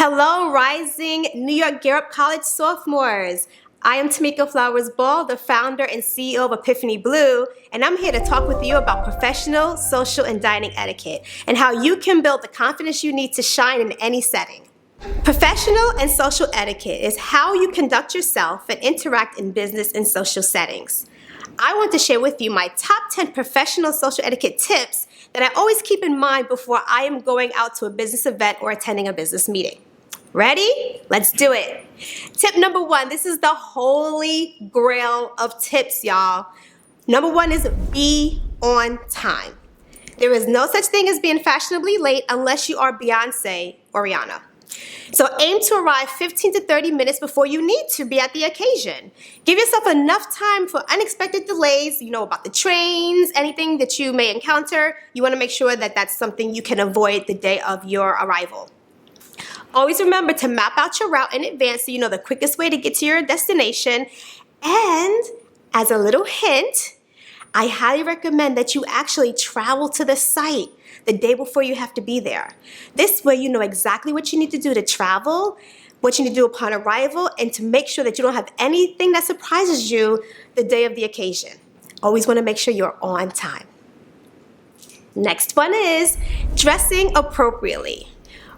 Hello, rising New York Gear Up College sophomores. I am Tamika Flowers Ball, the founder and CEO of Epiphany Blue, and I'm here to talk with you about professional, social, and dining etiquette and how you can build the confidence you need to shine in any setting. Professional and social etiquette is how you conduct yourself and interact in business and social settings. I want to share with you my top 10 professional social etiquette tips that I always keep in mind before I am going out to a business event or attending a business meeting. Ready? Let's do it. Tip number 1, this is the holy grail of tips, y'all. Number 1 is be on time. There is no such thing as being fashionably late unless you are Beyonce or Rihanna. So aim to arrive 15 to 30 minutes before you need to be at the occasion. Give yourself enough time for unexpected delays, about the trains, anything that you may encounter. You want to make sure that that's something you can avoid the day of your arrival. Always remember to map out your route in advance so you know the quickest way to get to your destination. And as a little hint, I highly recommend that you actually travel to the site the day before you have to be there. This way you know exactly what you need to do to travel, what you need to do upon arrival, and to make sure that you don't have anything that surprises you the day of the occasion. Always want to make sure you're on time. Next one is dressing appropriately.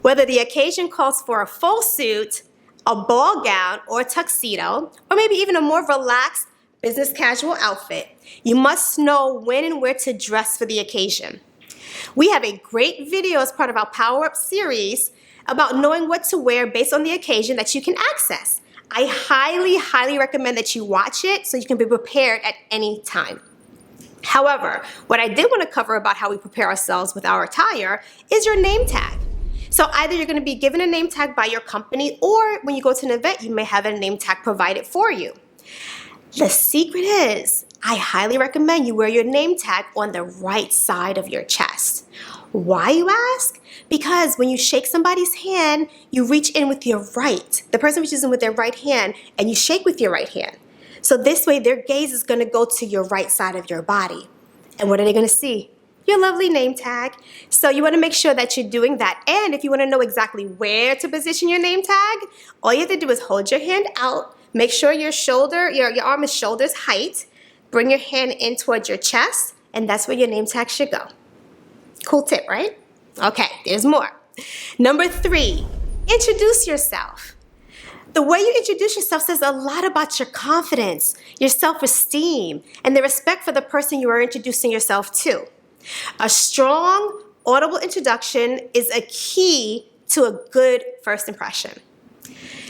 Whether the occasion calls for a full suit, a ball gown, or a tuxedo, or maybe even a more relaxed business casual outfit, you must know when and where to dress for the occasion. We have a great video as part of our Power Up series about knowing what to wear based on the occasion that you can access. I highly recommend that you watch it so you can be prepared at any time. However, what I did want to cover about how we prepare ourselves with our attire is your name tag. So either you're going to be given a name tag by your company, or when you go to an event, you may have a name tag provided for you. The secret is, I highly recommend you wear your name tag on the right side of your chest. Why, you ask? Because when you shake somebody's hand, you reach in with your right. The person reaches in with their right hand, and you shake with your right hand. So this way, their gaze is going to go to your right side of your body. And what are they going to see? Your lovely name tag. So you want to make sure that you're doing that. And if you want to know exactly where to position your name tag, all you have to do is hold your hand out. Make sure your arm is shoulder's height. Bring your hand in towards your chest, and that's where your name tag should go. Cool tip, right? Okay, there's more. Number 3, introduce yourself. The way you introduce yourself says a lot about your confidence, your self-esteem, and the respect for the person you are introducing yourself to. A strong, audible introduction is a key to a good first impression.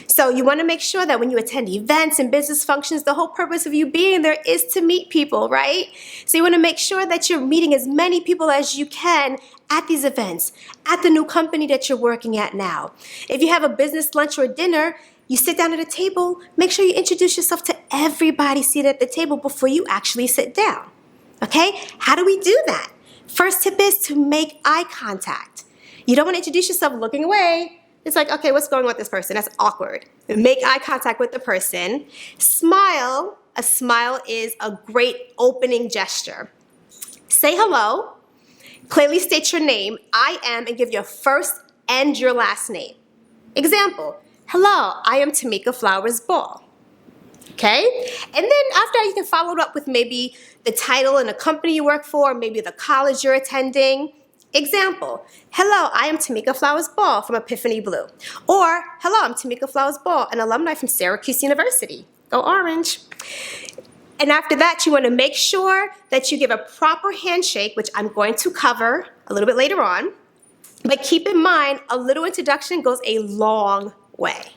So you want to make sure that when you attend events and business functions, the whole purpose of you being there is to meet people, right? So you want to make sure that you're meeting as many people as you can at these events, at the new company that you're working at now. If you have a business lunch or dinner, you sit down at a table, make sure you introduce yourself to everybody seated at the table before you actually sit down. Okay? How do we do that? First tip is to make eye contact. You don't want to introduce yourself looking away. It's like, okay, what's going on with this person? That's awkward. Make eye contact with the person. Smile. A smile is a great opening gesture. Say hello. Clearly state your name, I am, and give your first and your last name. Example, hello, I am Tamika Flowers Ball. Okay? And then after you can follow it up with maybe the title and the company you work for, maybe the college you're attending. Example, hello, I am Tamika Flowers Ball from Epiphany Blue. Or, hello, I'm Tamika Flowers Ball, an alumni from Syracuse University. Go Orange. And after that, you want to make sure that you give a proper handshake, which I'm going to cover a little bit later on. But keep in mind, a little introduction goes a long way.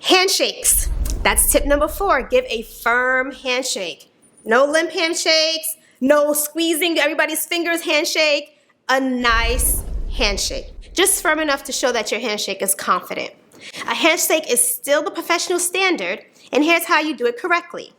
Handshakes. That's tip number 4. Give a firm handshake. No limp handshakes. No squeezing everybody's fingers handshake. A nice handshake. Just firm enough to show that your handshake is confident. A handshake is still the professional standard, and here's how you do it correctly.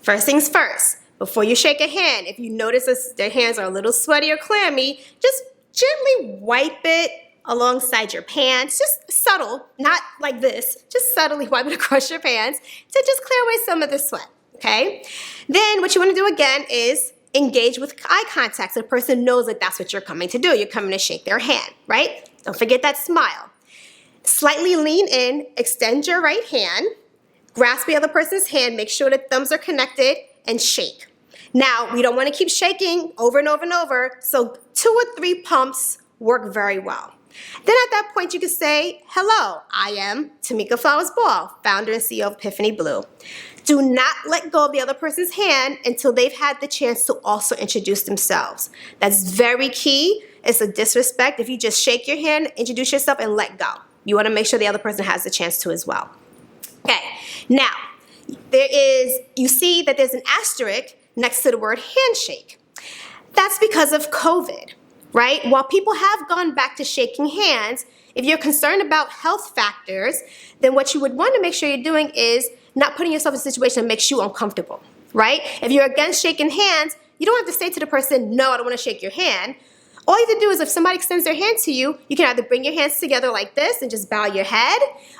First things first, before you shake a hand, if you notice their hands are a little sweaty or clammy, just gently wipe it alongside your pants. Just subtle, not like this. Just subtly wipe it across your pants to just clear away some of the sweat, okay? Then what you want to do again is engage with eye contact so the person knows that that's what you're coming to do. You're coming to shake their hand, right? Don't forget that smile. Slightly lean in, extend your right hand, grasp the other person's hand, make sure the thumbs are connected, and shake. Now, we don't want to keep shaking over and over and over, so 2 or 3 pumps work very well. Then at that point, you can say, hello, I am Tamika Flowers Ball, founder and CEO of Epiphany Blue. Do not let go of the other person's hand until they've had the chance to also introduce themselves. That's very key. It's a disrespect if you just shake your hand, introduce yourself, and let go. You want to make sure the other person has the chance to as well. Okay, now, you see that there's an asterisk next to the word handshake. That's because of COVID, right? While people have gone back to shaking hands, if you're concerned about health factors, then what you would want to make sure you're doing is not putting yourself in a situation that makes you uncomfortable, right? If you're against shaking hands, you don't have to say to the person, no, I don't want to shake your hand. All you have to do is if somebody extends their hand to you, you can either bring your hands together like this and just bow your head,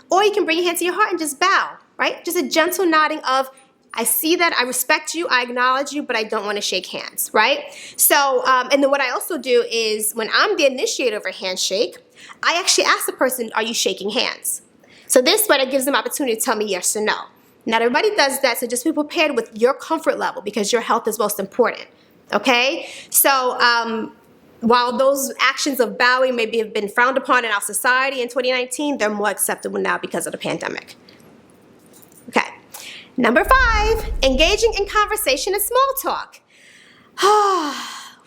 or you can bring your hand to your heart and just bow, right? Just a gentle nodding of, I see that, I respect you, I acknowledge you, but I don't want to shake hands, right? So, and then what I also do is when I'm the initiator of a handshake, I actually ask the person, are you shaking hands? So this way, it gives them opportunity to tell me yes or no. Not everybody does that, so just be prepared with your comfort level because your health is most important, okay? So, while those actions of bowing maybe have been frowned upon in our society in 2019, they're more acceptable now because of the pandemic. Okay. Number 5, engaging in conversation and small talk.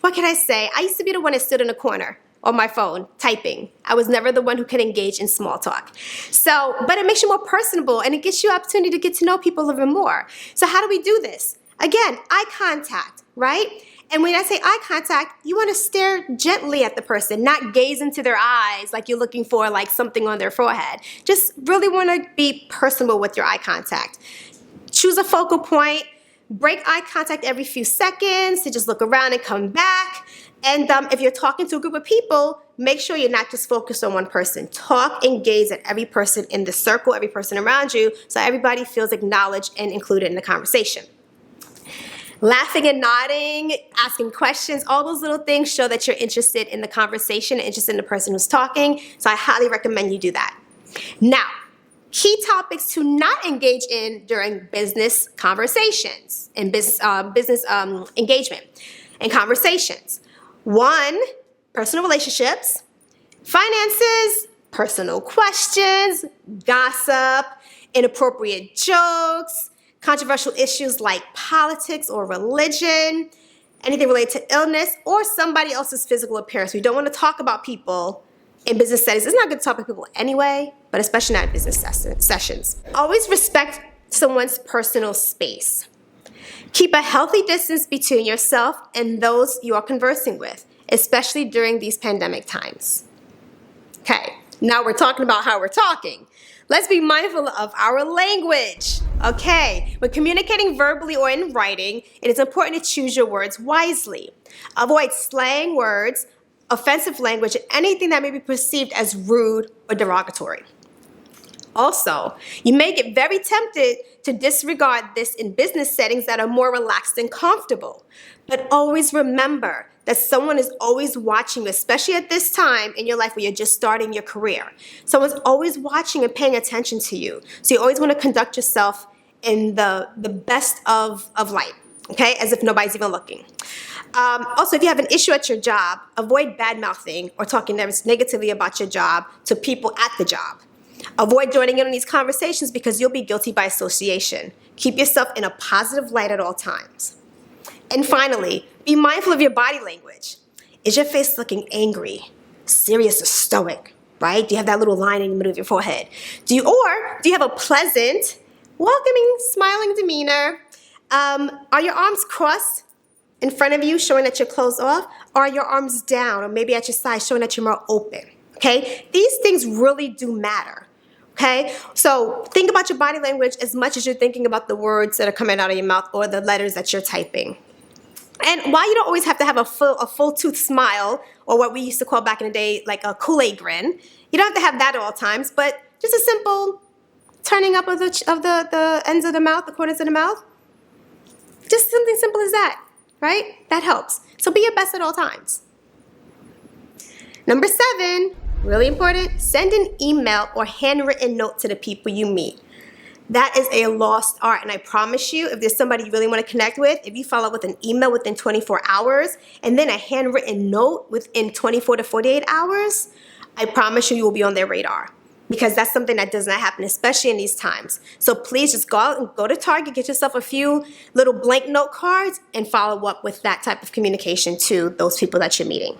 What can I say? I used to be the one that stood in a corner on my phone typing. I was never the one who could engage in small talk. So, but it makes you more personable and it gives you opportunity to get to know people a little bit more. So how do we do this? Again, eye contact, right? And when I say eye contact, you want to stare gently at the person, not gaze into their eyes like you're looking for like something on their forehead. Just really want to be personable with your eye contact. Choose a focal point, break eye contact every few seconds to just look around and come back. And if you're talking to a group of people, make sure you're not just focused on one person. Talk and gaze at every person in the circle, every person around you, so everybody feels acknowledged and included in the conversation. Laughing and nodding, asking questions, all those little things show that you're interested in the conversation, interested in the person who's talking. So I highly recommend you do that. Now, key topics to not engage in during business conversations and business engagement and conversations. 1, personal relationships, finances, personal questions, gossip, inappropriate jokes, controversial issues like politics or religion, anything related to illness or somebody else's physical appearance. We don't want to talk about people in business settings. It's not good to talk about people anyway, but especially not in business sessions. Always respect someone's personal space. Keep a healthy distance between yourself and those you are conversing with, especially during these pandemic times. Okay, now we're talking about how we're talking. Let's be mindful of our language. Okay, when communicating verbally or in writing, it is important to choose your words wisely. Avoid slang words, offensive language, and anything that may be perceived as rude or derogatory. Also, you may get very tempted to disregard this in business settings that are more relaxed and comfortable. But always remember that someone is always watching you, especially at this time in your life where you're just starting your career. Someone's always watching and paying attention to you. So you always want to conduct yourself in the best of light, okay, as if nobody's even looking. Also, if you have an issue at your job, avoid bad-mouthing or talking negatively about your job to people at the job. Avoid joining in on these conversations because you'll be guilty by association. Keep yourself in a positive light at all times. And finally, be mindful of your body language. Is your face looking angry, serious, or stoic, right? Do you have that little line in the middle of your forehead? Do you have a pleasant, welcoming, smiling demeanor? Are your arms crossed in front of you, showing that you're closed off? Or are your arms down, or maybe at your side, showing that you're more open? Okay? These things really do matter. Okay? So think about your body language as much as you're thinking about the words that are coming out of your mouth or the letters that you're typing. And while you don't always have to have a full tooth smile, or what we used to call back in the day like a Kool-Aid grin, you don't have to have that at all times, but just a simple turning up of the ends of the mouth, the corners of the mouth. Just something simple as that, right? That helps. So be your best at all times. Number 7, really important, send an email or handwritten note to the people you meet. That is a lost art, and I promise you, if there's somebody you really want to connect with, if you follow up with an email within 24 hours and then a handwritten note within 24 to 48 hours, I promise you, you will be on their radar, because that's something that does not happen, especially in these times. So please just go out and go to Target, get yourself a few little blank note cards and follow up with that type of communication to those people that you're meeting.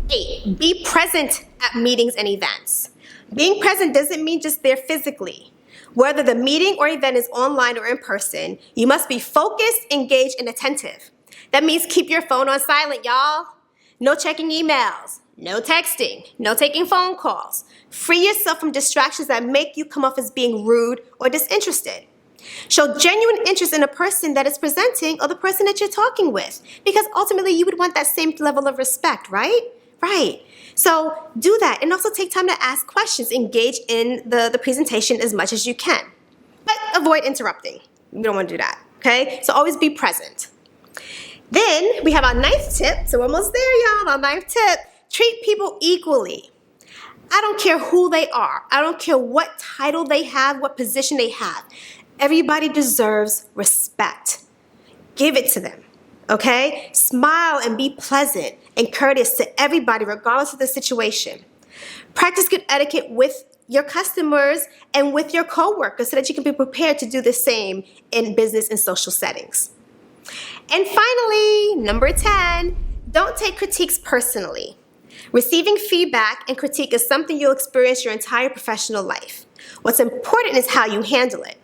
8, be present at meetings and events. Being present doesn't mean just there physically. Whether the meeting or event is online or in person, you must be focused, engaged, and attentive. That means keep your phone on silent, y'all. No checking emails, no texting, no taking phone calls. Free yourself from distractions that make you come off as being rude or disinterested. Show genuine interest in the person that is presenting or the person that you're talking with, because ultimately you would want that same level of respect, right? Right. So do that, and also take time to ask questions. Engage in the presentation as much as you can, but avoid interrupting. You don't want to do that, okay? So always be present. Then we have our 9th tip. So we're almost there, y'all. Our 9th tip, treat people equally. I don't care who they are. I don't care what title they have, what position they have. Everybody deserves respect. Give it to them, okay? Smile and be pleasant and courteous to everybody, regardless of the situation. Practice good etiquette with your customers and with your coworkers so that you can be prepared to do the same in business and social settings. And finally, number 10, don't take critiques personally. Receiving feedback and critique is something you'll experience your entire professional life. What's important is how you handle it,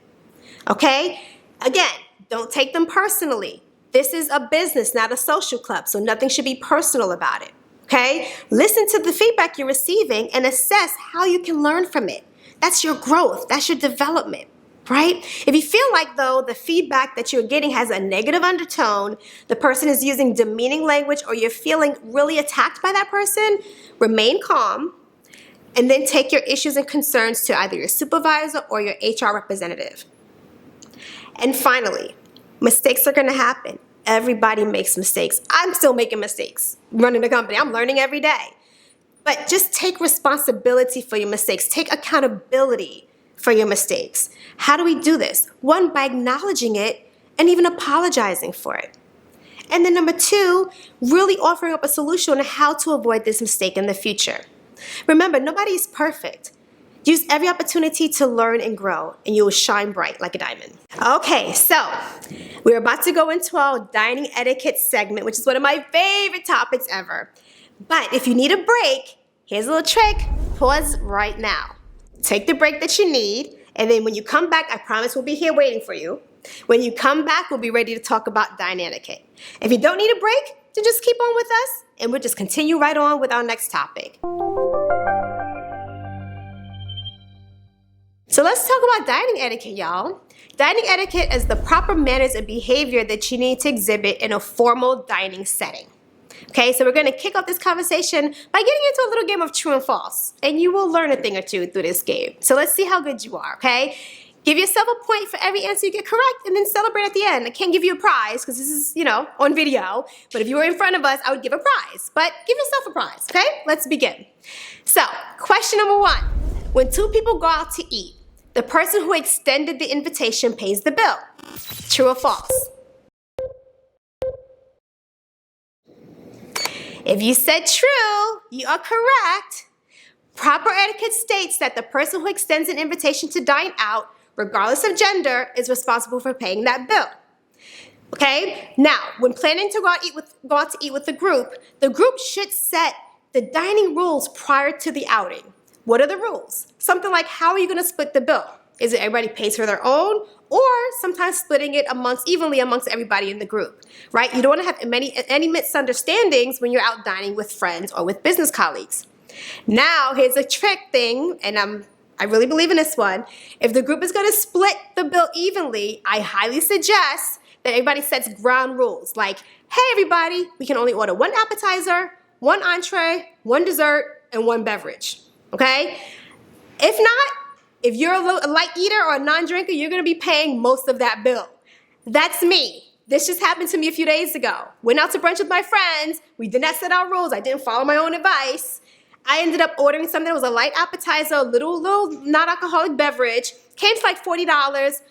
okay? Again, don't take them personally. This is a business, not a social club, so nothing should be personal about it, okay? Listen to the feedback you're receiving and assess how you can learn from it. That's your growth. That's your development, right? If you feel like, though, the feedback that you're getting has a negative undertone, the person is using demeaning language, or you're feeling really attacked by that person, remain calm and then take your issues and concerns to either your supervisor or your HR representative. And finally, mistakes are going to happen. Everybody makes mistakes. I'm still making mistakes running a company. I'm learning every day. But just take responsibility for your mistakes. Take accountability for your mistakes. How do we do this? 1, by acknowledging it and even apologizing for it. And then number 2, really offering up a solution on how to avoid this mistake in the future. Remember, nobody is perfect. Use every opportunity to learn and grow, and you will shine bright like a diamond. Okay, so we're about to go into our dining etiquette segment, which is one of my favorite topics ever. But if you need a break, here's a little trick. Pause right now. Take the break that you need, and then when you come back, I promise we'll be here waiting for you. When you come back, we'll be ready to talk about dining etiquette. If you don't need a break, then just keep on with us, and we'll just continue right on with our next topic. So let's talk about dining etiquette, y'all. Dining etiquette is the proper manners and behavior that you need to exhibit in a formal dining setting. Okay, so we're going to kick off this conversation by getting into a little game of true and false, and you will learn a thing or two through this game. So let's see how good you are, okay? Give yourself a point for every answer you get correct, and then celebrate at the end. I can't give you a prize because this is, on video, but if you were in front of us, I would give a prize. But give yourself a prize, okay? Let's begin. So, question number 1. When 2 people go out to eat, the person who extended the invitation pays the bill. True or false? If you said true, you are correct. Proper etiquette states that the person who extends an invitation to dine out, regardless of gender, is responsible for paying that bill. Okay? Now, when planning to go out to eat with the group should set the dining rules prior to the outing. What are the rules? Something like, how are you going to split the bill? Is it everybody pays for their own, or sometimes splitting it evenly amongst everybody in the group, right? You don't want to have any misunderstandings when you're out dining with friends or with business colleagues. Now, here's a trick thing, and I really believe in this one. If the group is going to split the bill evenly, I highly suggest that everybody sets ground rules, like, hey, everybody, we can only order 1 appetizer, 1 entree, 1 dessert, and 1 beverage. Okay? If not, if you're a light eater or a non-drinker, you're going to be paying most of that bill. That's me. This just happened to me a few days ago. Went out to brunch with my friends. We did not set our rules. I didn't follow my own advice. I ended up ordering something that was a light appetizer, a little non-alcoholic beverage. Came to like $40.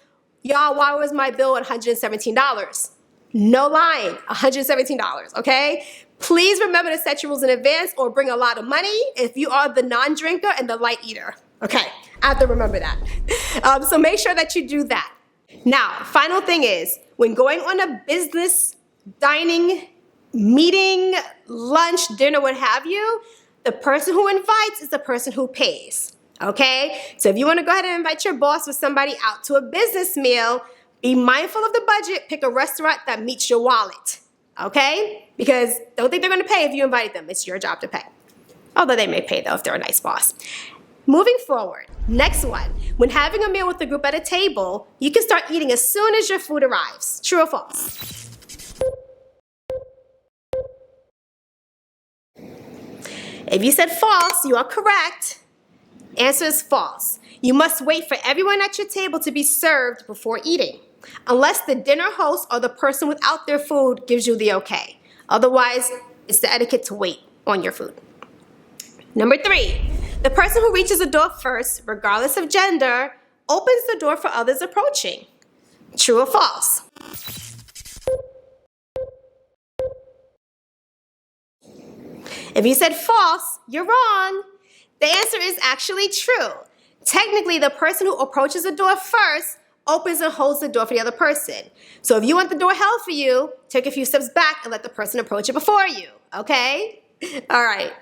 Y'all, why was my bill at $117? No lying, $117, okay? Please remember to set your rules in advance or bring a lot of money if you are the non-drinker and the light eater. Okay, I have to remember that. So make sure that you do that. Now, final thing is, when going on a business, dining, meeting, lunch, dinner, what have you, the person who invites is the person who pays, okay? So if you want to go ahead and invite your boss or somebody out to a business meal, be mindful of the budget. Pick a restaurant that meets your wallet, okay? Because don't think they're going to pay if you invited them. It's your job to pay. Although they may pay, though, if they're a nice boss. Moving forward, next one. When having a meal with the group at a table, you can start eating as soon as your food arrives. True or false? If you said false, you are correct. Answer is false. You must wait for everyone at your table to be served before eating, unless the dinner host or the person without their food gives you the okay. Otherwise, it's the etiquette to wait on your food. Number 3, the person who reaches the door first, regardless of gender, opens the door for others approaching. True or false? If you said false, you're wrong. The answer is actually true. Technically, the person who approaches the door first opens and holds the door for the other person. So if you want the door held for you, take a few steps back and let the person approach it before you, okay? All right.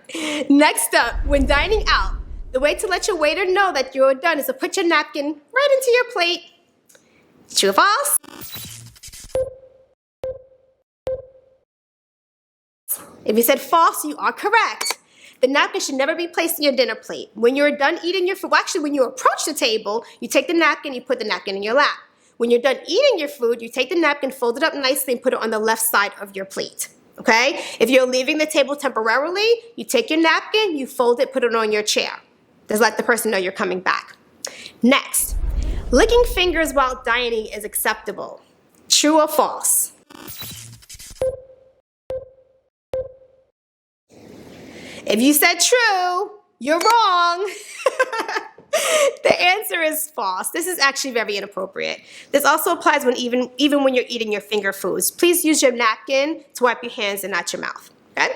Next up, when dining out, the way to let your waiter know that you're done is to put your napkin right into your plate. True or false? If you said false, you are correct. The napkin should never be placed in your dinner plate. When you're done eating your food, well, actually, when you approach the table, you take the napkin, you put the napkin in your lap. When you're done eating your food, you take the napkin, fold it up nicely, and put it on the left side of your plate. Okay? If you're leaving the table temporarily, you take your napkin, you fold it, put it on your chair. Just let the person know you're coming back. Next, licking fingers while dining is acceptable. True or false? If you said true, you're wrong. The answer is false. This is actually very inappropriate. This also applies when even when you're eating your finger foods. Please use your napkin to wipe your hands and not your mouth. Okay?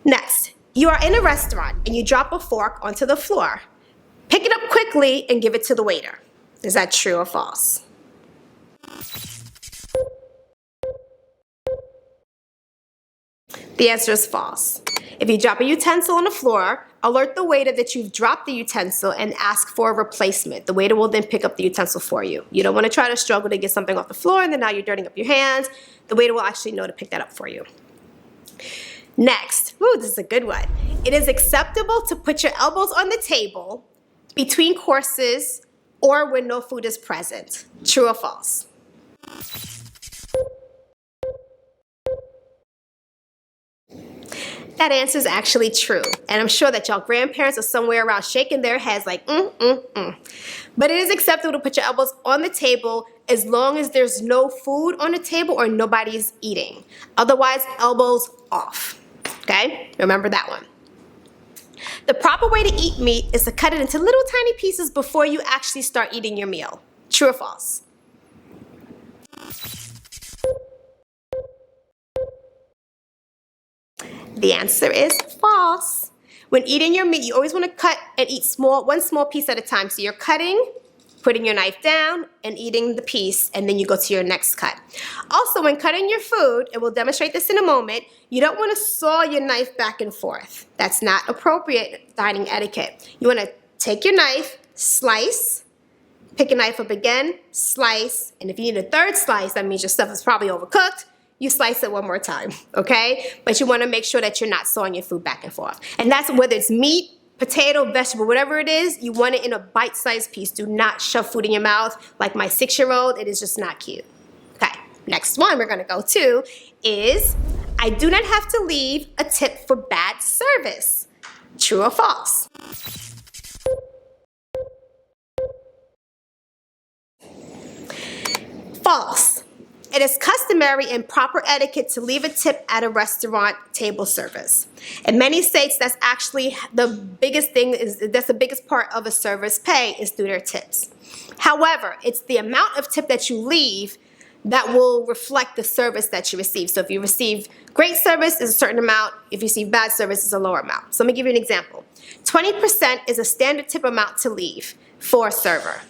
Next, you are in a restaurant and you drop a fork onto the floor. Pick it up quickly and give it to the waiter. Is that true or false? The answer is false. If you drop a utensil on the floor, alert the waiter that you've dropped the utensil and ask for a replacement. The waiter will then pick up the utensil for you. You don't want to try to struggle to get something off the floor and then now you're dirtying up your hands. The waiter will actually know to pick that up for you. Next, this is a good one. It is acceptable to put your elbows on the table between courses or when no food is present. True or false? That answer is actually true. And I'm sure that y'all grandparents are somewhere around shaking their heads like, But it is acceptable to put your elbows on the table as long as there's no food on the table or nobody's eating. Otherwise, elbows off. Okay? Remember that one. The proper way to eat meat is to cut it into little tiny pieces before you actually start eating your meal. True or false? The answer is false. When eating your meat, you always want to cut and eat one small piece at a time. So you're cutting, putting your knife down, and eating the piece, and then you go to your next cut. Also, when cutting your food, and we'll demonstrate this in a moment, you don't want to saw your knife back and forth. That's not appropriate dining etiquette. You want to take your knife, slice, pick your knife up again, slice, and if you need a third slice, that means your stuff is probably overcooked. You slice it one more time, okay? But you want to make sure that you're not sawing your food back and forth. And that's whether it's meat, potato, vegetable, whatever it is, you want it in a bite-sized piece. Do not shove food in your mouth like my 6-year-old. It is just not cute. Okay, next one we're going to go to is, I do not have to leave a tip for bad service. True or false? False. It is customary and proper etiquette to leave a tip at a restaurant table service. In many states, that's actually the biggest thing, that's the biggest part of a server's pay is through their tips. However, it's the amount of tip that you leave that will reflect the service that you receive. So if you receive great service, it's a certain amount. If you receive bad service, it's a lower amount. So let me give you an example. 20% is a standard tip amount to leave for a server.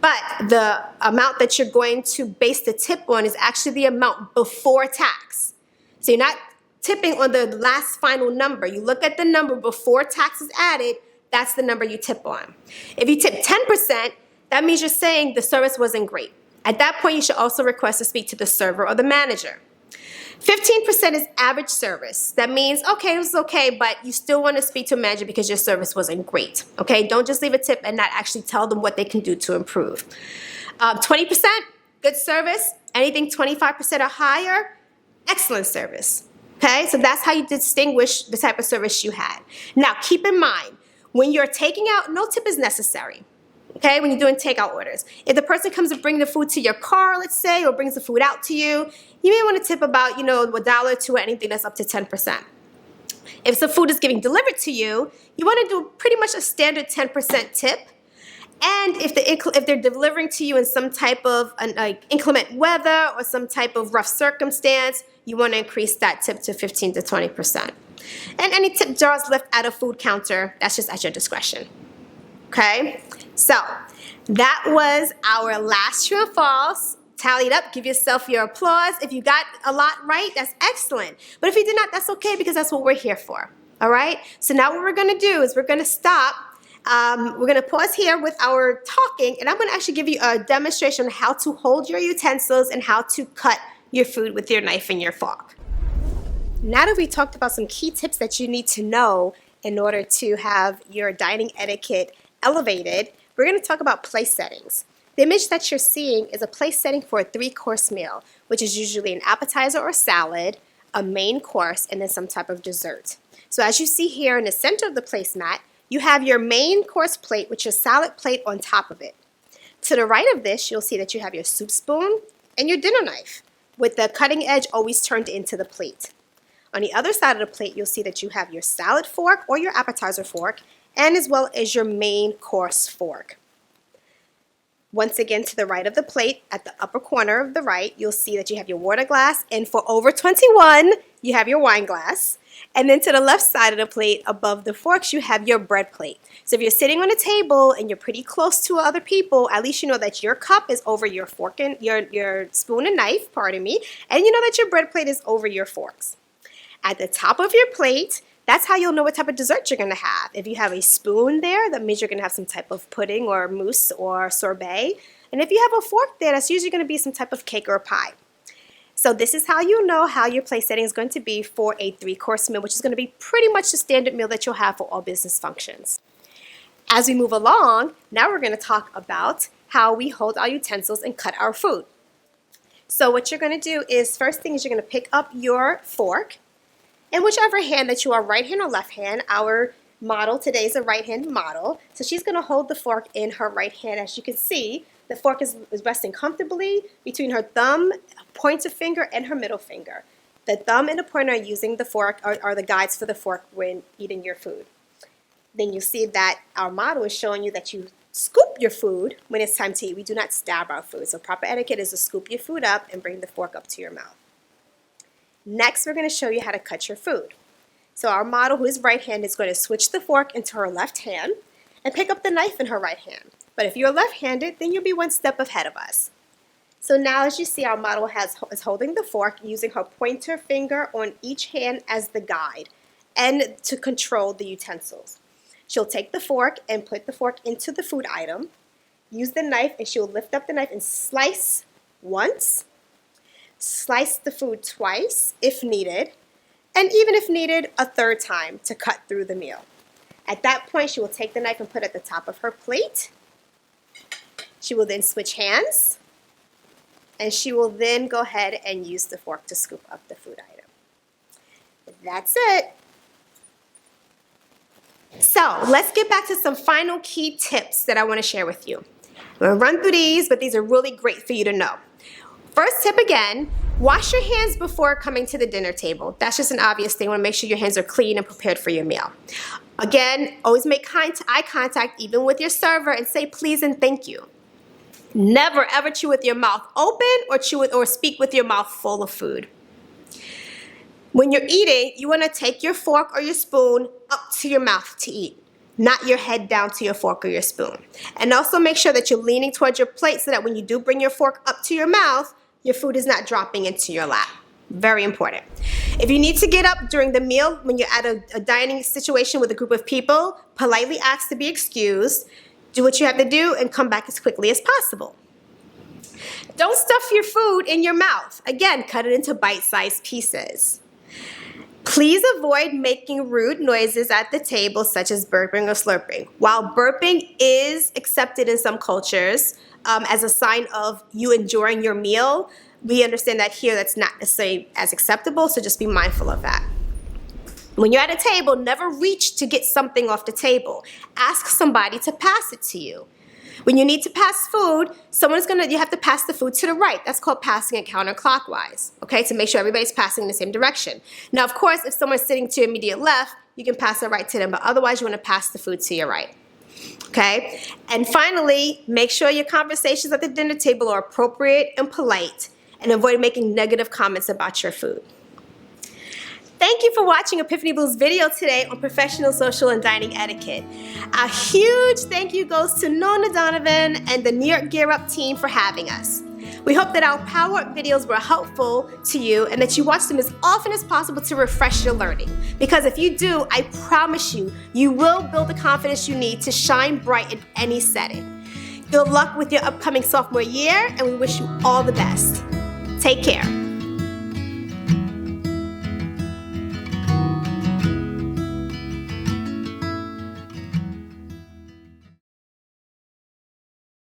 But the amount that you're going to base the tip on is actually the amount before tax. So you're not tipping on the last final number. You look at the number before tax is added, that's the number you tip on. If you tip 10%, that means you're saying the service wasn't great. At that point, you should also request to speak to the server or the manager. 15% is average service. That means, okay, it was okay, but you still want to speak to a manager because your service wasn't great. Okay, don't just leave a tip and not actually tell them what they can do to improve. 20%, good service. Anything 25% or higher, excellent service. Okay, so that's how you distinguish the type of service you had. Now, keep in mind, when you're taking out, no tip is necessary. Okay, when you're doing takeout orders. If the person comes to bring the food to your car, let's say, or brings the food out to you, you may want to tip about, $1 or $2 or anything that's up to 10%. If the food is getting delivered to you, you want to do pretty much a standard 10% tip. And if they're delivering to you in some type of inclement weather or some type of rough circumstance, you want to increase that tip to 15 to 20%. And any tip jars left at a food counter, that's just at your discretion. Okay, so that was our last true or false. Tally it up, give yourself your applause. If you got a lot right, that's excellent. But if you did not, that's okay because that's what we're here for. All right, so now what we're going to do is we're going to stop. We're going to pause here with our talking, and I'm going to actually give you a demonstration on how to hold your utensils and how to cut your food with your knife and your fork. Now that we talked about some key tips that you need to know in order to have your dining etiquette elevated, we're going to talk about place settings. The image that you're seeing is a place setting for a 3-course meal, which is usually an appetizer or salad, a main course, and then some type of dessert. So as you see here in the center of the placemat, you have your main course plate with your salad plate on top of it. To the right of this, you'll see that you have your soup spoon and your dinner knife, with the cutting edge always turned into the plate. On the other side of the plate, you'll see that you have your salad fork or your appetizer fork, and as well as your main course fork. Once again, to the right of the plate, at the upper corner of the right, you'll see that you have your water glass, and for over 21, you have your wine glass. And then to the left side of the plate, above the forks, you have your bread plate. So if you're sitting on a table and you're pretty close to other people, at least you know that your cup is over your fork and your spoon and knife, pardon me, and you know that your bread plate is over your forks. At the top of your plate, that's how you'll know what type of dessert you're going to have. If you have a spoon there, that means you're going to have some type of pudding or mousse or sorbet. And if you have a fork there, that's usually going to be some type of cake or pie. So this is how you know how your place setting is going to be for a 3-course meal, which is going to be pretty much the standard meal that you'll have for all business functions. As we move along, now we're going to talk about how we hold our utensils and cut our food. So what you're going to do is, first thing is you're going to pick up your fork. In whichever hand that you are, right hand or left hand, our model today is a right hand model. So she's going to hold the fork in her right hand. As you can see, the fork is resting comfortably between her thumb, pointer finger, and her middle finger. The thumb and the pointer are using the fork, are the guides for the fork when eating your food. Then you see that our model is showing you that you scoop your food when it's time to eat. We do not stab our food. So proper etiquette is to scoop your food up and bring the fork up to your mouth. Next, we're going to show you how to cut your food. So our model, who is right-handed, is going to switch the fork into her left hand and pick up the knife in her right hand. But if you're left-handed, then you'll be one step ahead of us. So now, as you see, our model is holding the fork, using her pointer finger on each hand as the guide and to control the utensils. She'll take the fork and put the fork into the food item, use the knife, and she'll lift up the knife and slice once, slice the food twice if needed, and even if needed, a third time to cut through the meal. At that point, she will take the knife and put it at the top of her plate. She will then switch hands, and she will then go ahead and use the fork to scoop up the food item. That's it. So let's get back to some final key tips that I want to share with you. I'm going to run through these, but these are really great for you to know. First tip again, wash your hands before coming to the dinner table. That's just an obvious thing. You want to make sure your hands are clean and prepared for your meal. Again, always make eye contact even with your server and say please and thank you. Never ever chew with your mouth open or speak with your mouth full of food. When you're eating, you want to take your fork or your spoon up to your mouth to eat, not your head down to your fork or your spoon. And also make sure that you're leaning towards your plate so that when you do bring your fork up to your mouth, your food is not dropping into your lap. Very important. If you need to get up during the meal when you're at a dining situation with a group of people, politely ask to be excused, do what you have to do, and come back as quickly as possible. Don't stuff your food in your mouth. Again, cut it into bite-sized pieces. Please avoid making rude noises at the table, such as burping or slurping. While burping is accepted in some cultures as a sign of you enjoying your meal, we understand that here that's not necessarily as acceptable, so just be mindful of that. When you're at a table, never reach to get something off the table. Ask somebody to pass it to you. When you need to pass food, you have to pass the food to the right. That's called passing it counterclockwise, okay, to make sure everybody's passing in the same direction. Now, of course, if someone's sitting to your immediate left, you can pass it right to them, but otherwise you want to pass the food to your right, okay? And finally, make sure your conversations at the dinner table are appropriate and polite, and avoid making negative comments about your food. Thank you for watching Epiphany Blue's video today on professional social and dining etiquette. A huge thank you goes to Nona Donovan and the New York Gear Up team for having us. We hope that our Power Up videos were helpful to you and that you watch them as often as possible to refresh your learning. Because if you do, I promise you, you will build the confidence you need to shine bright in any setting. Good luck with your upcoming sophomore year, and we wish you all the best. Take care.